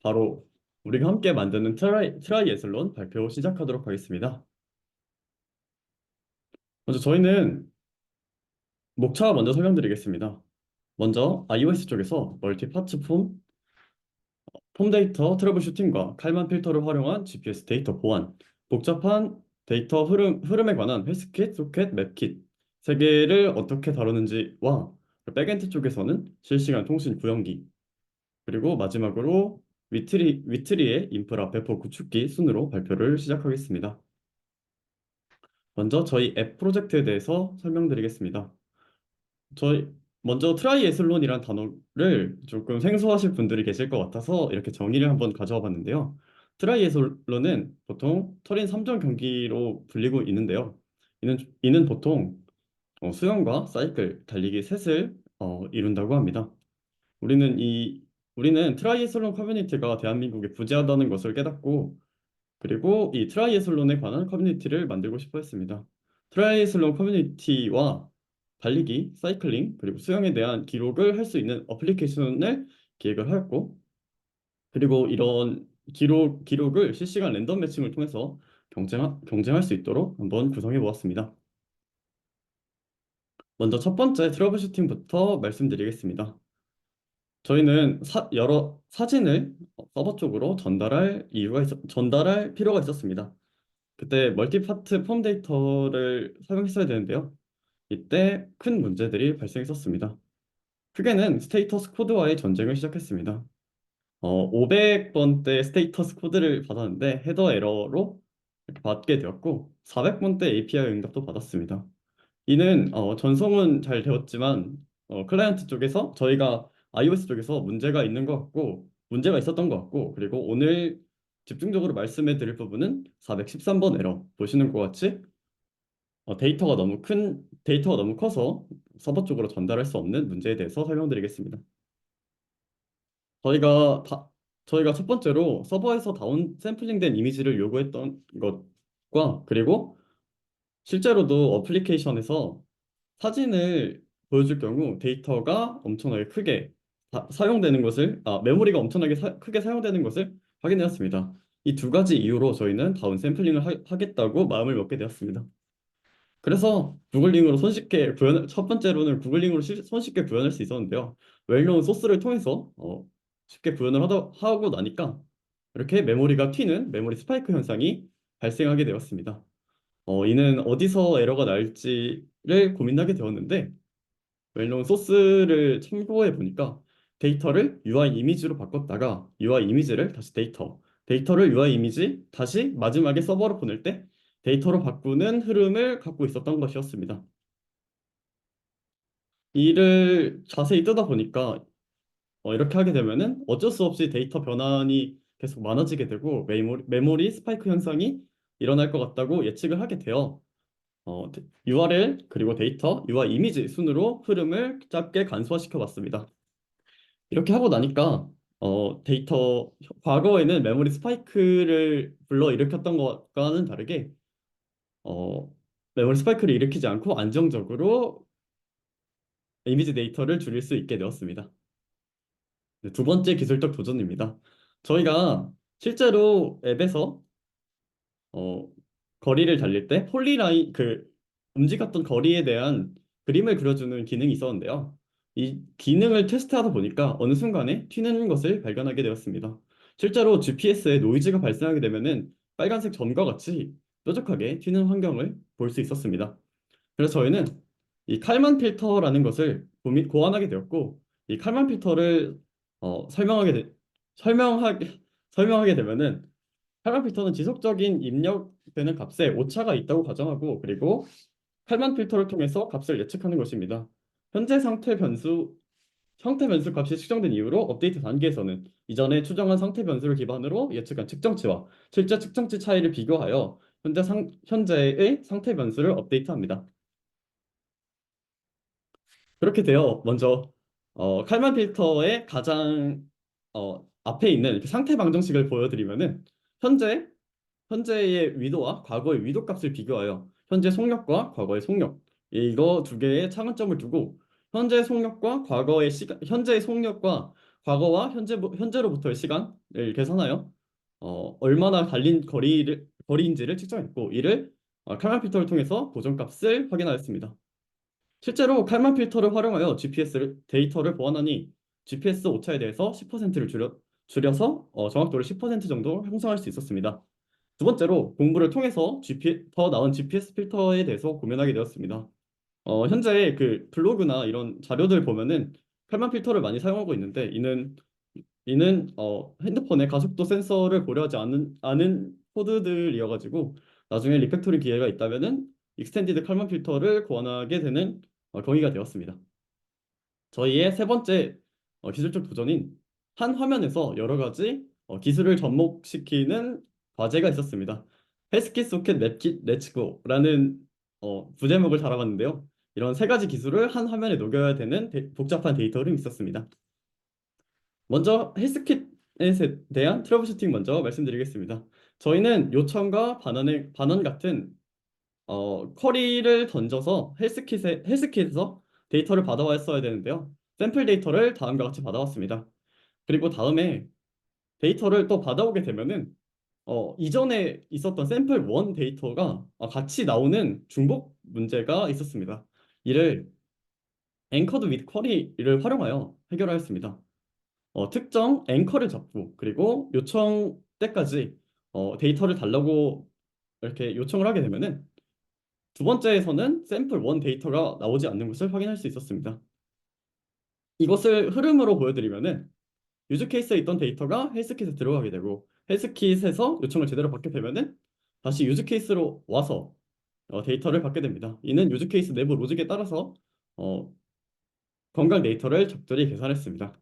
바로 우리가 함께 만드는 트라이애슬론 발표 시작하도록 하겠습니다. 먼저 저희는 목차 먼저 설명드리겠습니다. 먼저 iOS 쪽에서 멀티파츠 폼 데이터 트러블 슈팅과 칼만 필터를 활용한 GPS 데이터 보안, 복잡한 데이터 흐름에 관한 회스킷, 소켓, 맵킷 세 개를 어떻게 다루는지와 백엔드 쪽에서는 실시간 통신 구현기, 그리고 마지막으로 위트리의 인프라 배포 구축기 순으로 발표를 시작하겠습니다. 먼저 저희 앱 프로젝트에 대해서 설명드리겠습니다. 저희 먼저 트라이애슬론이란 단어를 조금 생소하실 분들이 계실 것 같아서 이렇게 정의를 한번 가져와 봤는데요. 트라이애슬론은 보통 터린 3종 경기로 불리고 있는데요. 이는 보통 수영과 사이클, 달리기 셋을 이룬다고 합니다. 우리는 이 우리는 트라이애슬론 커뮤니티가 대한민국에 부재하다는 것을 깨닫고 그리고 이 트라이애슬론에 관한 커뮤니티를 만들고 싶어 했습니다. 트라이애슬론 커뮤니티와 달리기, 사이클링, 그리고 수영에 대한 기록을 할 수 있는 어플리케이션을 기획을 하였고, 그리고 이런 기록을 실시간 랜덤 매칭을 통해서 경쟁할 수 있도록 한번 구성해 보았습니다. 먼저 첫 번째 트러블 슈팅부터 말씀드리겠습니다. 저희는 여러 사진을 서버 쪽으로 전달할 필요가 있었습니다. 그때 멀티파트 폼 데이터를 사용했어야 되는데요. 이때 큰 문제들이 발생했었습니다. 크게는 스테이터스 코드와의 전쟁을 시작했습니다. 500번대 스테이터스 코드를 받았는데 헤더 에러로 이렇게 받게 되었고 400번대 API 응답도 받았습니다. 이는 전송은 잘 되었지만 클라이언트 쪽에서 저희가 iOS 쪽에서 문제가 있었던 것 같고 그리고 오늘 집중적으로 말씀해 드릴 부분은 413번 에러 보시는 것 같이 데이터가 너무 커서 서버 쪽으로 전달할 수 없는 문제에 대해서 설명드리겠습니다. 저희가 다, 저희가 첫 번째로 서버에서 다운 샘플링된 이미지를 요구했던 것과 그리고 실제로도 어플리케이션에서 사진을 보여줄 경우 데이터가 엄청나게 크게 사용되는 것을, 메모리가 엄청나게 크게 사용되는 것을 확인되었습니다. 이 두 가지 이유로 저희는 다운 샘플링을 하겠다고 마음을 먹게 되었습니다. 그래서 첫 번째로는 구글링으로 손쉽게 구현할 수 있었는데요. 웰known 소스를 통해서 쉽게 하고 나니까 이렇게 메모리가 튀는 메모리 스파이크 현상이 발생하게 되었습니다. 이는 어디서 에러가 날지를 고민하게 되었는데 웰known 소스를 참고해 보니까 데이터를 UI 이미지로 바꿨다가 UI 이미지를 다시 데이터를 UI 이미지 다시 마지막에 서버로 보낼 때 데이터로 바꾸는 흐름을 갖고 있었던 것이었습니다. 이를 자세히 뜨다 보니까 이렇게 하게 되면은 어쩔 수 없이 데이터 변환이 계속 많아지게 되고 메모리 스파이크 현상이 일어날 것 같다고 예측을 하게 되어 URL 그리고 데이터, UI 이미지 순으로 흐름을 짧게 간소화시켜 봤습니다. 이렇게 하고 나니까 과거에는 메모리 스파이크를 불러일으켰던 것과는 다르게 어, 메모리 스파이크를 일으키지 않고 안정적으로 이미지 데이터를 줄일 수 있게 되었습니다. 네, 두 번째 기술적 도전입니다. 저희가 실제로 앱에서 어, 거리를 달릴 때 움직였던 거리에 대한 그림을 그려주는 기능이 있었는데요. 이 기능을 테스트하다 보니까 어느 순간에 튀는 것을 발견하게 되었습니다. 실제로 GPS에 노이즈가 발생하게 되면은 빨간색 점과 같이 뾰족하게 튀는 환경을 볼 수 있었습니다. 그래서 저희는 이 칼만 필터라는 것을 고안하게 되었고, 이 칼만 필터를 어, 설명하게 되, 설명하게 되면은 칼만 필터는 지속적인 입력되는 값에 오차가 있다고 가정하고 그리고 칼만 필터를 통해서 값을 예측하는 것입니다. 현재 상태 변수 값이 측정된 이후로 업데이트 단계에서는 이전에 추정한 상태 변수를 기반으로 예측한 측정치와 실제 측정치 차이를 비교하여 현재의 상태 변수를 업데이트합니다. 그렇게 되어 먼저 칼만 필터의 가장 앞에 있는 이렇게 상태 방정식을 보여드리면은 현재 현재의 위도와 과거의 위도 값을 비교하여 현재 속력과 과거의 속력 이거 두 개의 차관점을 두고 현재의 속력과 과거와 현재로부터의 시간을 계산하여 얼마나 달린 거리인지를 측정했고 이를 칼만 필터를 통해서 보정값을 확인하였습니다. 실제로 칼만 필터를 활용하여 데이터를 보완하니 GPS 오차에 대해서 10%를 줄여서 정확도를 10% 정도 형성할 수 있었습니다. 두 번째로 공부를 통해서 더 나은 GPS 필터에 대해서 고민하게 되었습니다. 현재 그 블로그나 이런 자료들 보면은 칼만 필터를 많이 사용하고 있는데 이는 핸드폰의 가속도 센서를 고려하지 않은 코드들이어가지고 나중에 리팩토링 기회가 있다면은 익스텐디드 칼만 필터를 고안하게 되는 경위가 되었습니다. 저희의 세 번째 기술적 도전인 한 화면에서 여러 가지 기술을 접목시키는 과제가 있었습니다. 헬스킷 소켓 맵킷 렛츠고라는 부제목을 달아봤는데요. 이런 세 가지 기술을 한 화면에 녹여야 되는 복잡한 데이터 흐름이 있었습니다. 먼저 헬스킷에 대한 트러블 슈팅 먼저 말씀드리겠습니다. 저희는 요청과 반원 같은 쿼리를 던져서 헬스킷에서 데이터를 받아왔어야 되는데요. 샘플 데이터를 다음과 같이 받아왔습니다. 그리고 다음에 데이터를 또 받아오게 되면은 이전에 있었던 샘플 1 데이터가 같이 나오는 중복 문제가 있었습니다. 이를 앵커드 윗 쿼리를 활용하여 해결하였습니다. 특정 앵커를 잡고 그리고 요청 때까지 데이터를 달라고 이렇게 요청을 하게 되면은 두 번째에서는 샘플 1 데이터가 나오지 않는 것을 확인할 수 있었습니다. 이것을 흐름으로 보여드리면은 유즈 케이스에 있던 데이터가 헬스킷에 들어가게 되고 헬스킷에서 요청을 제대로 받게 되면은 다시 유즈 케이스로 와서 데이터를 받게 됩니다. 이는 유즈 케이스 내부 로직에 따라서 어, 건강 데이터를 적절히 계산했습니다.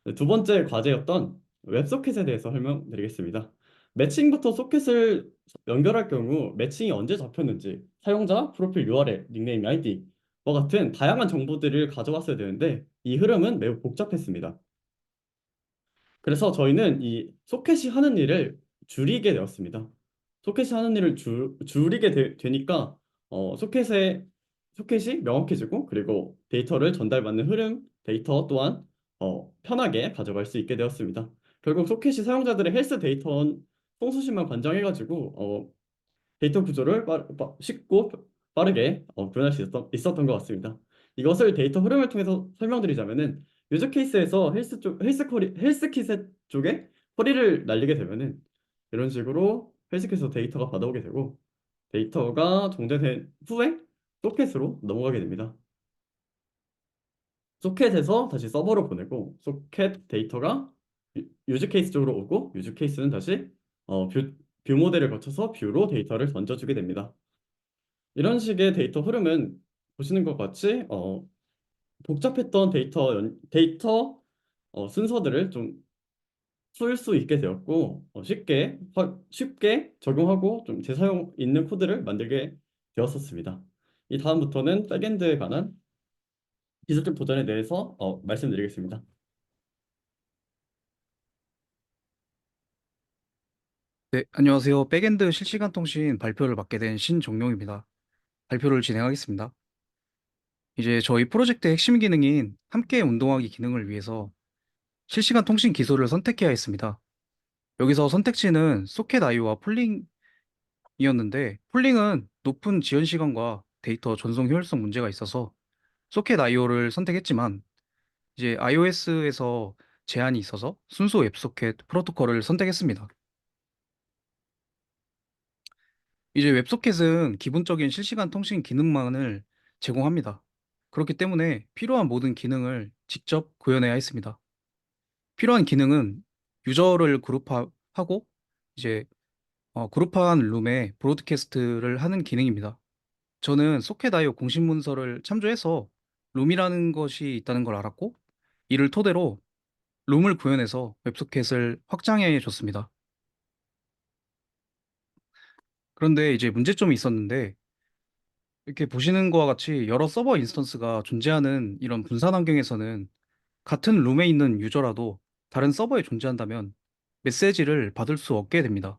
네, 두 번째 과제였던 웹소켓에 대해서 설명드리겠습니다. 매칭부터 소켓을 연결할 경우 매칭이 언제 잡혔는지 사용자, 프로필 URL, 닉네임 아이디와 같은 다양한 정보들을 가져왔어야 되는데 이 흐름은 매우 복잡했습니다. 그래서 저희는 이 소켓이 하는 일을 줄이게 되었습니다. 소켓이 하는 일을 줄이게 되니까 소켓이 명확해지고 그리고 데이터를 전달받는 흐름 데이터 또한 편하게 가져갈 수 있게 되었습니다. 결국 소켓이 사용자들의 헬스 데이터 송수신만 관장해가지고 데이터 구조를 쉽고 빠르게 구현할 수 있었던 것 같습니다. 이것을 데이터 흐름을 통해서 설명드리자면은 유저 케이스에서 헬스킷 쪽에 허리를 날리게 되면은 이런 식으로 헬스킷에서 데이터가 받아오게 되고 데이터가 정제된 후에 소켓으로 넘어가게 됩니다. 소켓에서 다시 서버로 보내고 소켓 데이터가 유즈 케이스 쪽으로 오고 유즈 케이스는 다시 뷰 모델을 거쳐서 뷰로 데이터를 던져주게 됩니다. 이런 식의 데이터 흐름은 보시는 것 같이 복잡했던 데이터 순서들을 좀 풀 수 있게 되었고 쉽게 적용하고 좀 재사용 있는 코드를 만들게 되었었습니다. 이 다음부터는 백엔드에 관한 기술적 도전에 대해서 말씀드리겠습니다. 네, 안녕하세요. 백엔드 실시간 통신 발표를 맡게 된 신종용입니다. 발표를 진행하겠습니다. 이제 저희 프로젝트의 핵심 기능인 함께 운동하기 기능을 위해서 실시간 통신 기술을 선택해야 했습니다. 여기서 선택지는 소켓 IO와 폴링이었는데, 폴링은 높은 지연 시간과 데이터 전송 효율성 문제가 있어서 소켓 IO를 선택했지만, 이제 iOS에서 제한이 있어서 순수 웹소켓 프로토콜을 선택했습니다. 이제 웹소켓은 기본적인 실시간 통신 기능만을 제공합니다. 그렇기 때문에 필요한 모든 기능을 직접 구현해야 했습니다. 필요한 기능은 유저를 그룹하고 이제 그룹한 룸에 브로드캐스트를 하는 기능입니다. 저는 소켓.io 공식 문서를 참조해서 룸이라는 것이 있다는 걸 알았고 이를 토대로 룸을 구현해서 웹소켓을 확장해 줬습니다. 그런데 이제 문제점이 있었는데 이렇게 보시는 것과 같이 여러 서버 인스턴스가 존재하는 이런 분산 환경에서는 같은 룸에 있는 유저라도 다른 서버에 존재한다면 메시지를 받을 수 없게 됩니다.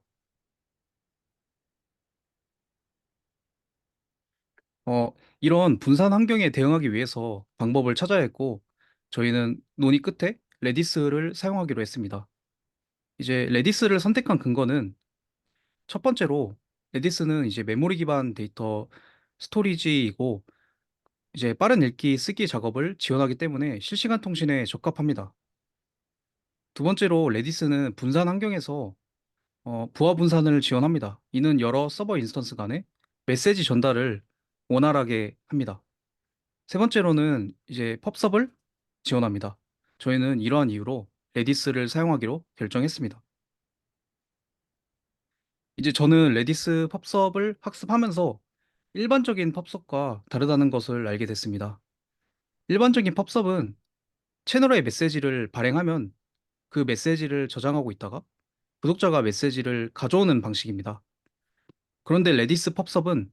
어, 이런 분산 환경에 대응하기 위해서 방법을 찾아야 했고, 저희는 논의 끝에 레디스를 사용하기로 했습니다. 이제 레디스를 선택한 근거는 첫 번째로 레디스는 이제 메모리 기반 데이터 스토리지이고 이제 빠른 읽기 쓰기 작업을 지원하기 때문에 실시간 통신에 적합합니다. 두 번째로 레디스는 분산 환경에서 부하 분산을 지원합니다. 이는 여러 서버 인스턴스 간의 메시지 전달을 원활하게 합니다. 세 번째로는 이제 펍섭을 지원합니다. 저희는 이러한 이유로 레디스를 사용하기로 결정했습니다. 이제 저는 레디스 펍섭을 학습하면서 일반적인 펍섭과 다르다는 것을 알게 됐습니다. 일반적인 펍섭은 채널에 메시지를 발행하면 그 메시지를 저장하고 있다가 구독자가 메시지를 가져오는 방식입니다. 그런데 레디스 펍섭은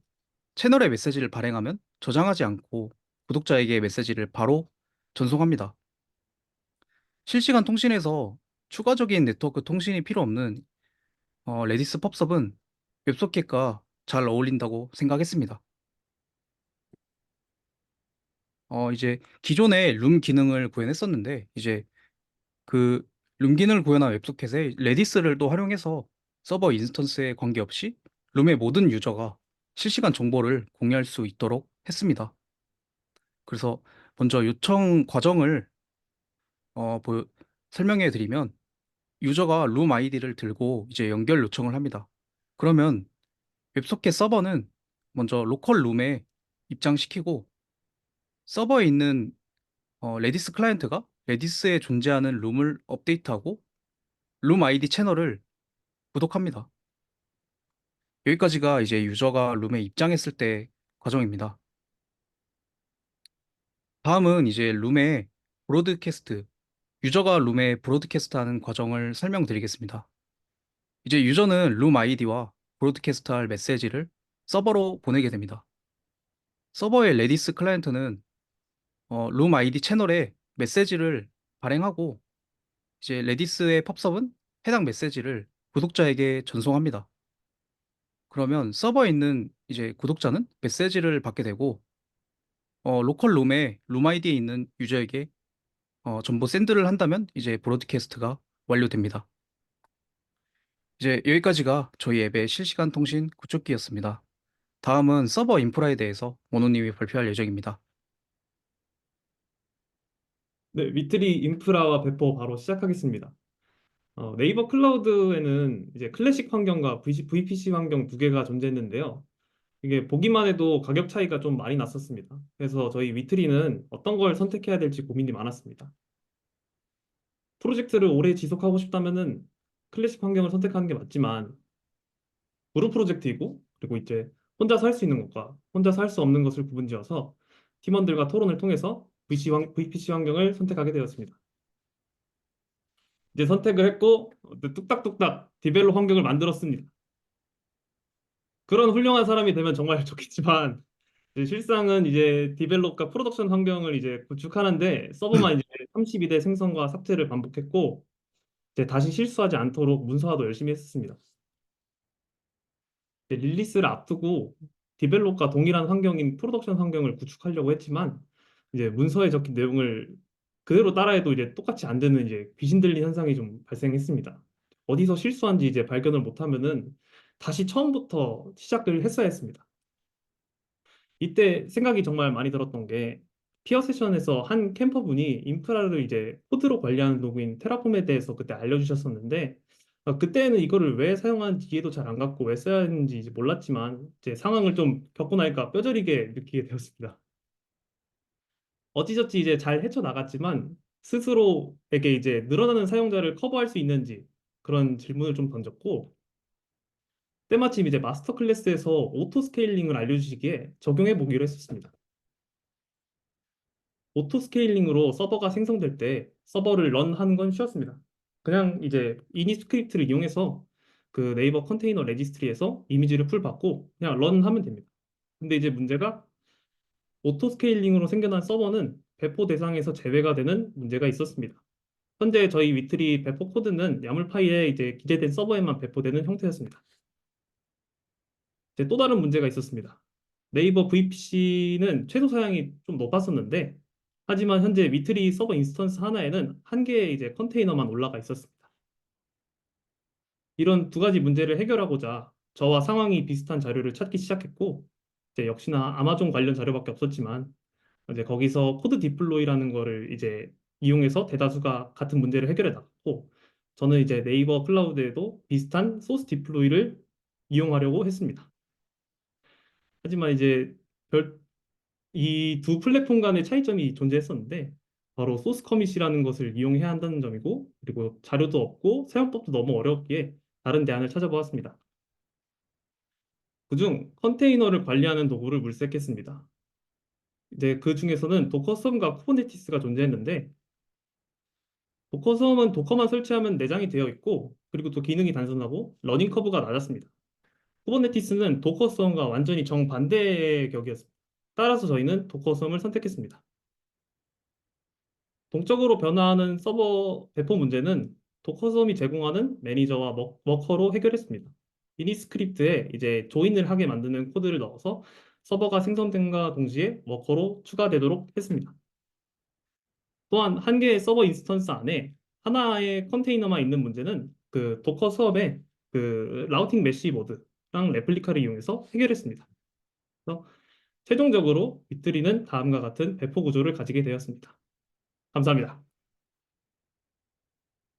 채널에 메시지를 발행하면 저장하지 않고 구독자에게 메시지를 바로 전송합니다. 실시간 통신에서 추가적인 네트워크 통신이 필요 없는 레디스 펍섭은 웹소켓과 잘 어울린다고 생각했습니다. 이제 기존에 룸 기능을 구현했었는데 이제 그 룸 기능을 구현한 웹소켓에 레디스를 또 활용해서 서버 인스턴스에 관계없이 룸의 모든 유저가 실시간 정보를 공유할 수 있도록 했습니다. 그래서 먼저 요청 과정을 어, 보- 설명해 드리면 유저가 룸 아이디를 들고 이제 연결 요청을 합니다. 그러면 웹소켓 서버는 먼저 로컬 룸에 입장시키고 서버에 있는 레디스 클라이언트가 레디스에 존재하는 룸을 업데이트하고 룸 아이디 채널을 구독합니다. 여기까지가 이제 유저가 룸에 입장했을 때 과정입니다. 다음은 이제 룸에 브로드캐스트, 유저가 룸에 브로드캐스트 하는 과정을 설명드리겠습니다. 이제 유저는 룸 아이디와 브로드캐스트 할 메시지를 서버로 보내게 됩니다. 서버의 레디스 클라이언트는 룸 아이디 채널에 메시지를 발행하고 이제 레디스의 펍섭은 해당 메시지를 구독자에게 전송합니다. 그러면 서버에 있는 이제 구독자는 메시지를 받게 되고 로컬 룸에 룸 아이디에 있는 유저에게 전부 샌드를 한다면 이제 브로드캐스트가 완료됩니다. 이제 여기까지가 저희 앱의 실시간 통신 구축기였습니다. 다음은 서버 인프라에 대해서 원호님이 발표할 예정입니다. 네, 위트리 인프라와 배포 바로 시작하겠습니다. 네이버 클라우드에는 이제 클래식 환경과 VPC 환경 두 개가 존재했는데요. 이게 보기만 해도 가격 차이가 좀 많이 났었습니다. 그래서 저희 위트리는 어떤 걸 선택해야 될지 고민이 많았습니다. 프로젝트를 오래 지속하고 싶다면은 클래식 환경을 선택하는 게 맞지만 그룹 프로젝트이고 그리고 이제 혼자서 할 수 있는 것과 혼자서 할 수 없는 것을 구분지어서 팀원들과 토론을 통해서 VPC 환경을 선택하게 되었습니다. 이제 선택을 했고 뚝딱뚝딱 디벨롭 환경을 만들었습니다. 그런 훌륭한 사람이 되면 정말 좋겠지만 이제 실상은 이제 디벨롭과 프로덕션 환경을 이제 구축하는데 서버만 이제 32대 생성과 삭제를 반복했고 이제 다시 실수하지 않도록 문서화도 열심히 했습니다. 릴리스를 앞두고 디벨롭과 동일한 환경인 프로덕션 환경을 구축하려고 했지만 이제 문서에 적힌 내용을 그대로 따라해도 이제 똑같이 안 되는 이제 귀신 들린 현상이 좀 발생했습니다. 어디서 실수한지 이제 발견을 못하면은 다시 처음부터 시작을 했어야 했습니다. 이때 생각이 정말 많이 들었던 게 피어 세션에서 한 캠퍼분이 인프라를 이제 코드로 관리하는 도구인 테라폼에 대해서 그때 알려주셨었는데 그때는 이거를 왜 사용하는지 이해도 잘 안 갔고 왜 써야 하는지 이제 몰랐지만 이제 상황을 좀 겪고 나니까 뼈저리게 느끼게 되었습니다. 어찌저찌 이제 잘 헤쳐나갔지만 스스로에게 이제 늘어나는 사용자를 커버할 수 있는지 그런 질문을 좀 던졌고 때마침 이제 마스터 클래스에서 오토 스케일링을 알려주시기에 적용해 보기로 했었습니다. 오토 스케일링으로 서버가 생성될 때 서버를 런하는 건 쉬웠습니다. 그냥 이제 이니 스크립트를 이용해서 그 네이버 컨테이너 레지스트리에서 이미지를 풀 받고 그냥 런하면 됩니다. 근데 이제 문제가 오토 스케일링으로 생겨난 서버는 배포 대상에서 제외가 되는 문제가 있었습니다. 현재 저희 위트리 배포 코드는 야물 파일에 이제 기재된 서버에만 배포되는 형태였습니다. 이제 또 다른 문제가 있었습니다. 네이버 VPC는 최소 사양이 좀 높았었는데 하지만 현재 위트리 서버 인스턴스 하나에는 한 개의 이제 컨테이너만 올라가 있었습니다. 이런 두 가지 문제를 해결하고자 저와 상황이 비슷한 자료를 찾기 시작했고, 이제 역시나 아마존 관련 자료밖에 없었지만, 이제 거기서 코드 디플로이라는 거를 이제 이용해서 대다수가 같은 문제를 해결해 놨고, 저는 이제 네이버 클라우드에도 비슷한 소스 디플로이를 이용하려고 했습니다. 하지만 이제 이 두 플랫폼 간의 차이점이 존재했었는데, 바로 소스 커밋이라는 것을 이용해야 한다는 점이고, 그리고 자료도 없고 사용법도 너무 어렵기에 다른 대안을 찾아보았습니다. 그중 컨테이너를 관리하는 도구를 물색했습니다. 이제 그 중에서는 도커섬과 쿠버네티스가 존재했는데, 도커섬은 도커만 설치하면 내장이 되어 있고, 그리고 또 기능이 단순하고 러닝 커브가 낮았습니다. 쿠버네티스는 도커섬과 완전히 정반대의 격이었습니다. 따라서 저희는 도커섬을 선택했습니다. 동적으로 변화하는 서버 배포 문제는 도커섬이 제공하는 매니저와 워커로 해결했습니다. 이니 스크립트에 이제 조인을 하게 만드는 코드를 넣어서 서버가 생성됨과 동시에 워커로 추가되도록 했습니다. 또한 한 개의 서버 인스턴스 안에 하나의 컨테이너만 있는 문제는 그 도커 수업의 그 라우팅 메시 보드랑 레플리카를 이용해서 해결했습니다. 그래서 최종적으로 비트리는 다음과 같은 배포 구조를 가지게 되었습니다. 감사합니다.